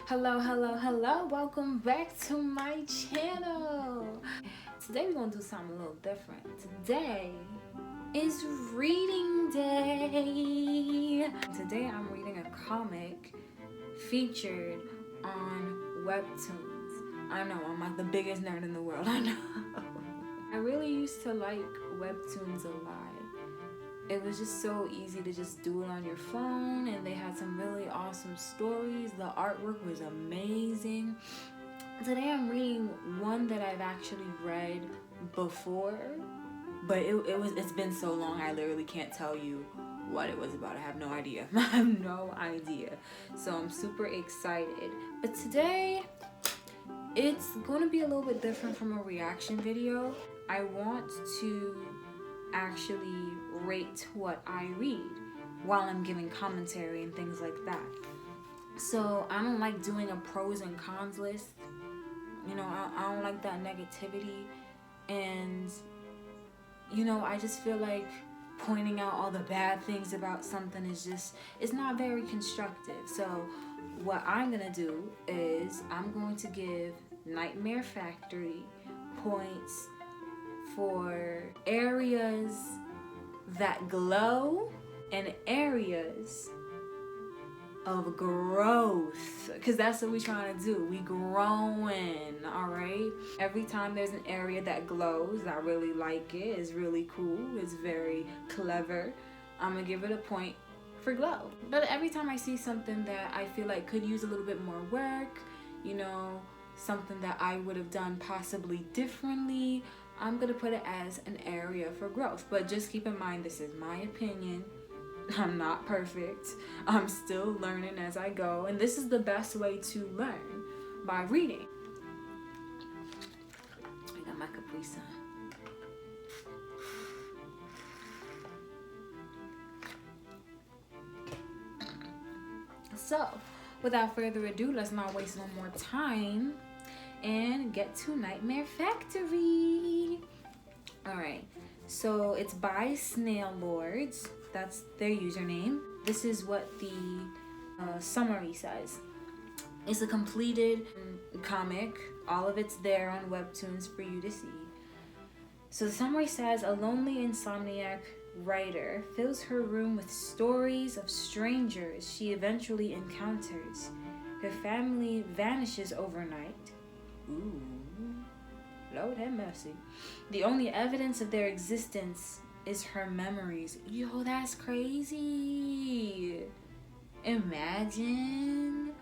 Hello, hello, hello. Welcome back to my channel. Today we're going to do something a little different. Today is reading day. Today I'm reading a comic featured on Webtoons. I know, I'm like the biggest nerd in the world. I know. I really used to like Webtoons a lot. It was just so easy to just do it on your phone, and they had some really awesome stories. The artwork was amazing. Today I'm reading one that I've actually read before, but it's been so long I literally can't tell you what it was about. I have no idea. I have no idea. So I'm super excited. But today it's gonna be a little bit different from a reaction video. I want to actually rate what I read while I'm giving commentary and things like that. So I don't like doing a pros and cons list. You know, I don't like that negativity. And, you know, I just feel like pointing out all the bad things about something is just, it's not very constructive. So what I'm gonna do is I'm going to give Nightmare Factory points for areas that glow and areas of growth, because that's what we're trying to do. We growing, all right? Every time there's an area that glows, I really like it. It's really cool. It's very clever. I'm gonna give it a point for glow. But every time I see something that I feel like could use a little bit more work, you know, something that I would have done possibly differently, I'm gonna put it as an area for growth. But just keep in mind, this is my opinion. I'm not perfect. I'm still learning as I go, and this is the best way to learn, by reading. I got my Capri Sun. So, without further ado, let's not waste no more time and get to Nightmare Factory. Alright, so it's by Snail Lords. That's their username. This is what the summary says. It's a completed comic. All of it's there on Webtoons for you to see. So the summary says, a lonely insomniac writer fills her room with stories of strangers she eventually encounters. Her family vanishes overnight. Ooh, Lord have mercy. The only evidence of their existence is her memories. Yo, that's crazy. Imagine.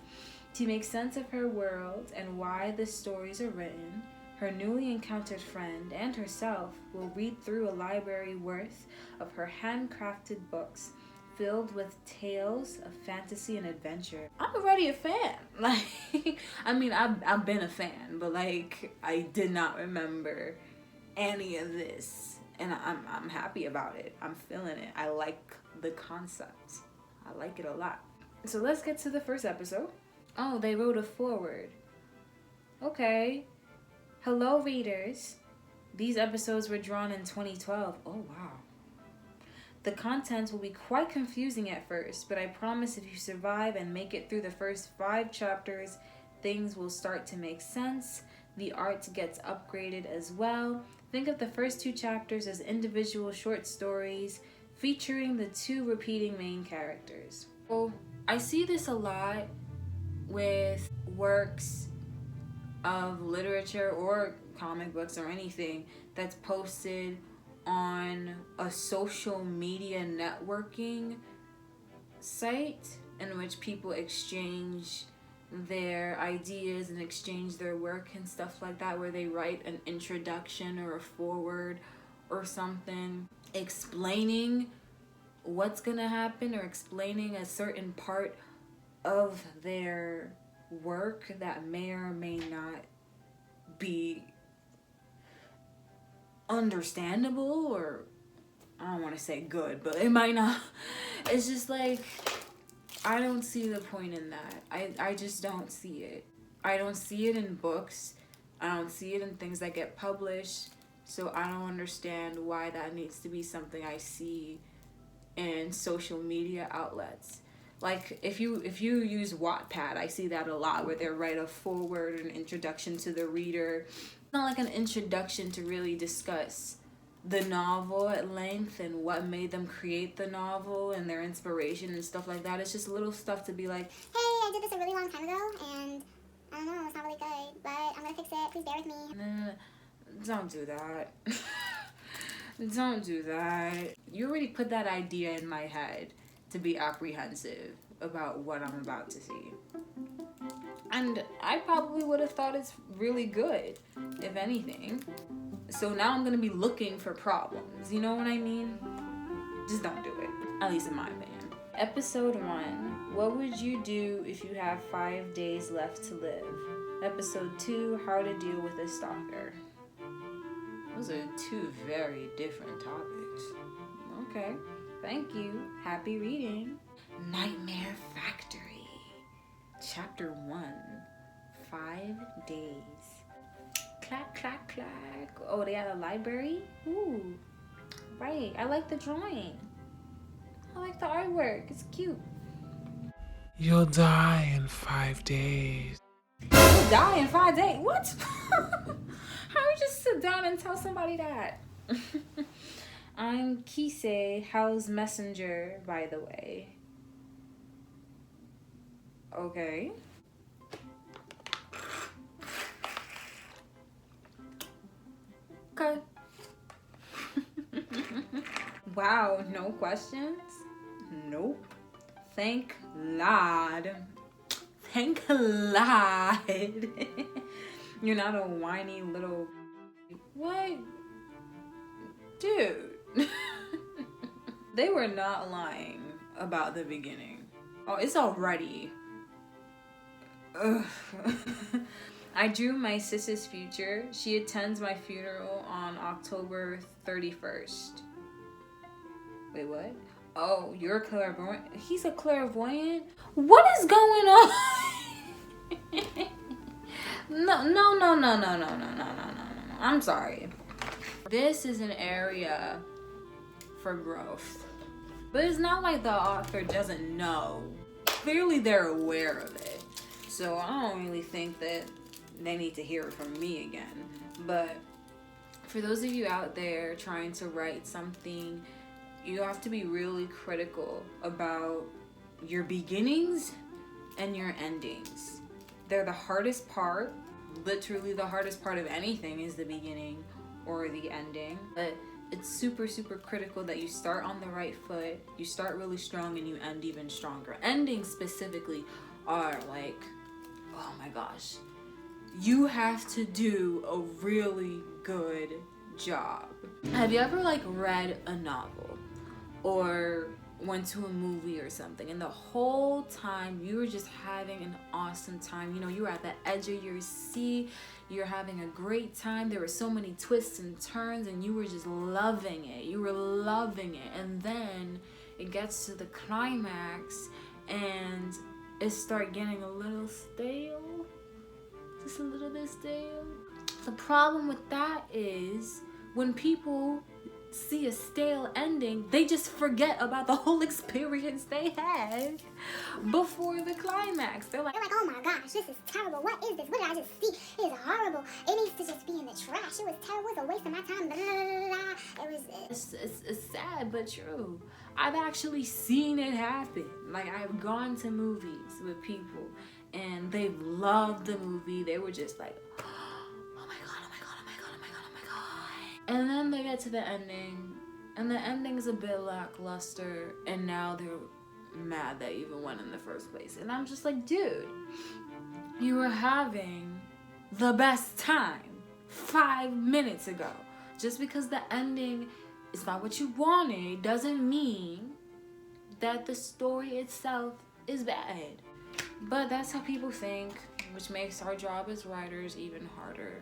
To make sense of her world and why the stories are written, her newly encountered friend and herself will read through a library worth of her handcrafted books filled with tales of fantasy and adventure. I'm already a fan. Like, I mean, I've been a fan, but like, I did not remember any of this, and I'm happy about it. I'm feeling it. I like the concept. I like it a lot. So let's get to the first episode. Oh, they wrote a foreword. Okay. Hello, readers. These episodes were drawn in 2012. Oh, wow. The contents will be quite confusing at first, but I promise if you survive and make it through the first 5 chapters, things will start to make sense. The art gets upgraded as well. Think of the first 2 chapters as individual short stories featuring the 2 repeating main characters. Well, I see this a lot with works of literature or comic books or anything that's posted on a social media networking site in which people exchange their ideas and exchange their work and stuff like that, where they write an introduction or a foreword or something explaining what's gonna happen or explaining a certain part of their work that may or may not be understandable, or I don't want to say good, but it might not. It's just like, I don't see the point in that. I just don't see it. I don't see it in books. I don't see it in things that get published. So I don't understand why that needs to be something I see in social media outlets. Like if you use Wattpad, I see that a lot where they write a foreword, an introduction to the reader. It's not like an introduction to really discuss the novel at length and what made them create the novel and their inspiration and stuff like that. It's just little stuff to be like, hey, I did this a really long time ago and I don't know, it's not really good, but I'm gonna fix it, please bear with me. Don't do that. Don't do that. You already put that idea in my head to be apprehensive about what I'm about to see. And I probably would have thought it's really good, if anything. So now I'm gonna be looking for problems. You know what I mean? Just don't do it. At least in my opinion. Episode 1. What would you do if you have 5 days left to live? Episode 2. How to deal with a stalker. Those are 2 very different topics. Okay. Thank you. Happy reading. Nightmare Factory. Chapter 1. 5 days. Clack, clack, clack. Oh, they had a library? Ooh. Right. I like the drawing. I like the artwork. It's cute. You'll die in 5 days. You'll die in 5 days? What? How you just sit down and tell somebody that? I'm Kisei, How's messenger, by the way. Okay. Okay. Wow, no questions? Nope. Thank Lord. Thank Lord. You're not a whiny little... What? Dude. They were not lying about the beginning. Oh, it's already... Ugh. I drew my sis's future. She attends my funeral on October 31st. Wait, what? Oh, you're a clairvoyant? He's a clairvoyant? What is going on? No. I'm sorry. This is an area for growth. But it's not like the author doesn't know. Clearly they're aware of it. So I don't really think that they need to hear it from me again. But for those of you out there trying to write something, you have to be really critical about your beginnings and your endings. They're the hardest part. Literally the hardest part of anything is the beginning or the ending. But it's super, super critical that you start on the right foot, you start really strong, and you end even stronger. Endings specifically are like, oh my gosh, you have to do a really good job. Have you ever like read a novel or went to a movie or something, and the whole time you were just having an awesome time? You know, you were at the edge of your seat, you're having a great time, there were so many twists and turns, and you were just loving it. You were loving it. And then it gets to the climax and it starts getting a little stale. Just a little bit stale. The problem with that is when people see a stale ending, they just forget about the whole experience they had before the climax. They're like, oh my gosh, this is terrible. What is this? What did I just see? It is horrible. It needs to just be in the trash. It was terrible. It's a waste of my time. Blah, blah, blah. It was... It's sad but true. I've actually seen it happen. Like, I've gone to movies with people and they've loved the movie. They were just like, oh my god. And then they get to the ending, and the ending's a bit lackluster, and now they're mad that even went in the first place. And I'm just like, dude, you were having the best time 5 minutes ago. Just because the ending is not what you wanted doesn't mean that the story itself is bad. But that's how people think, which makes our job as writers even harder.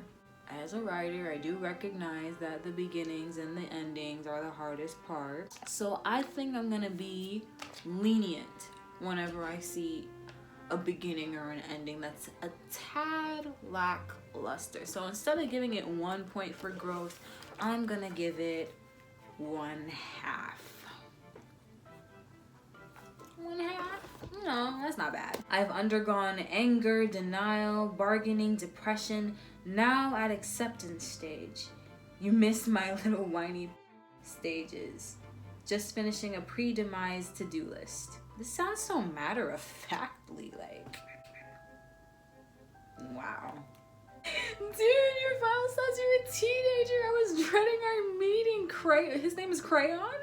As a writer, I do recognize that the beginnings and the endings are the hardest part. So I think I'm gonna be lenient whenever I see a beginning or an ending that's a tad lackluster. So instead of giving it 1 point for growth, I'm gonna give it 1/2. 1/2? That's not bad. I've undergone anger, denial, bargaining, depression, now at acceptance stage. You missed my little whiny stages. Just finishing a pre-demise to-do list. This sounds so matter-of-factly, like, wow. Dude, your file says you're a teenager. I was dreading our meeting. His name is Crayon?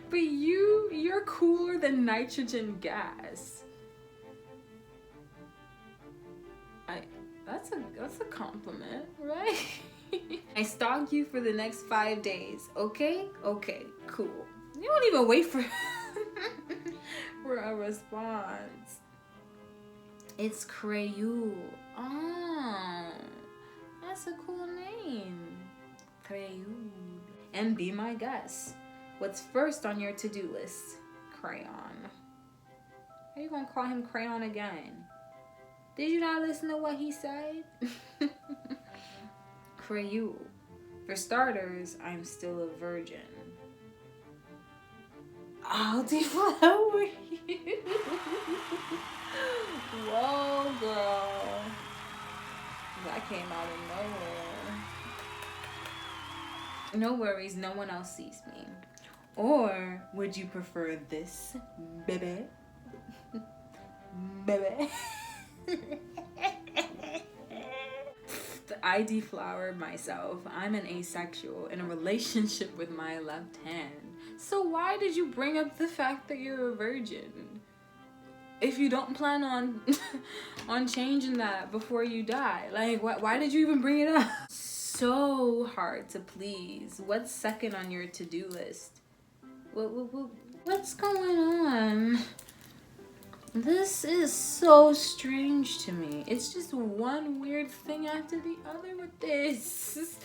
But you're cooler than nitrogen gas. That's a compliment, right? I stalk you for the next 5 days. Okay, cool. You don't even wait for for a response. It's Crayon. Oh, that's a cool name. Crayon. And be my guest. What's first on your to-do list? Crayon. How are you gonna call him Crayon again? Did you not listen to what he said? Crayon. For starters, I'm still a virgin. I'll deflower you. Whoa, girl. That came out of nowhere. No worries, no one else sees me. Or would you prefer this, baby? Baby. I deflowered myself. I'm an asexual in a relationship with my left hand. So why did you bring up the fact that you're a virgin? If you don't plan on on changing that before you die, like why did you even bring it up? So hard to please. What's second on your to-do list? What's going on? This is so strange to me. It's just one weird thing after the other with this.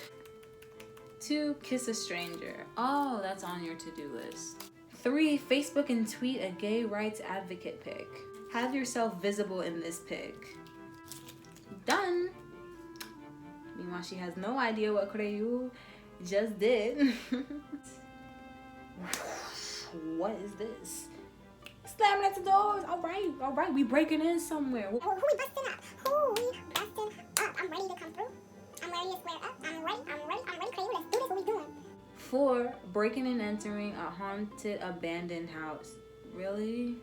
2, kiss a stranger. Oh, that's on your to-do list. 3, Facebook and tweet a gay rights advocate pic. Have yourself visible in this pic. Done. Meanwhile, she has no idea what Crayon just did. What is this? Slamming at the doors. All right, we breaking in somewhere. Who we busting up? Who we busting up? I'm ready to come through. I'm ready to square up. I'm ready. Crayon, let's do this. What we doing? 4, breaking and entering a haunted abandoned house. Really?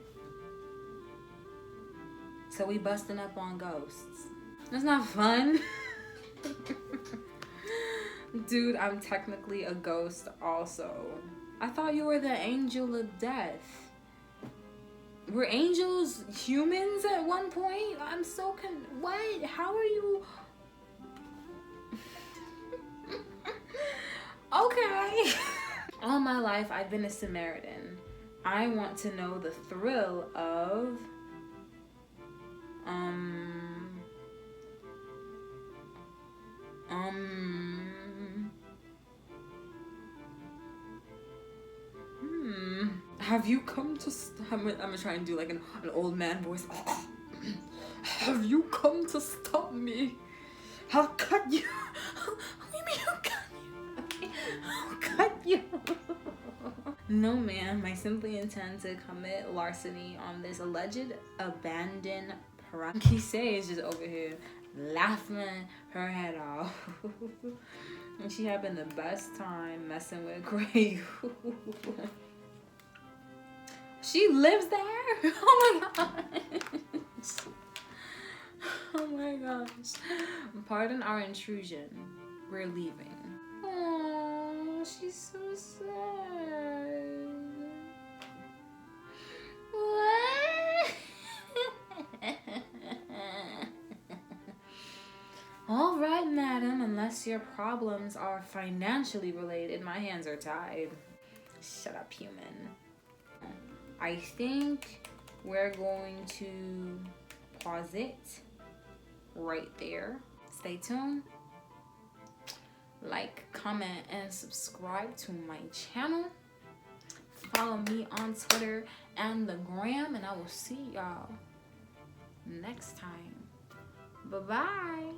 So we busting up on ghosts. That's not fun. Dude, I'm technically a ghost also. I thought you were the angel of death. Were angels humans at one point? I'm so what? How are you? Okay. All my life I've been a Samaritan. I want to know the thrill of Have you come to I'm gonna try and do like an old man voice. Have you come to stop me? I'll cut you. What do you mean I'll cut you? Okay, I'll cut you. No, ma'am. I simply intend to commit larceny on this alleged abandoned Kise is just over here laughing her head off. And she having the best time messing with Crayon. She lives there? Oh my gosh. Oh my gosh. Pardon our intrusion. We're leaving. Oh, she's so sad. What? All right, madam. Unless your problems are financially related, my hands are tied. Shut up, human. I think we're going to pause it right there. Stay tuned. Like, comment, and subscribe to my channel. Follow me on Twitter and the gram, and I will see y'all next time. Bye-bye.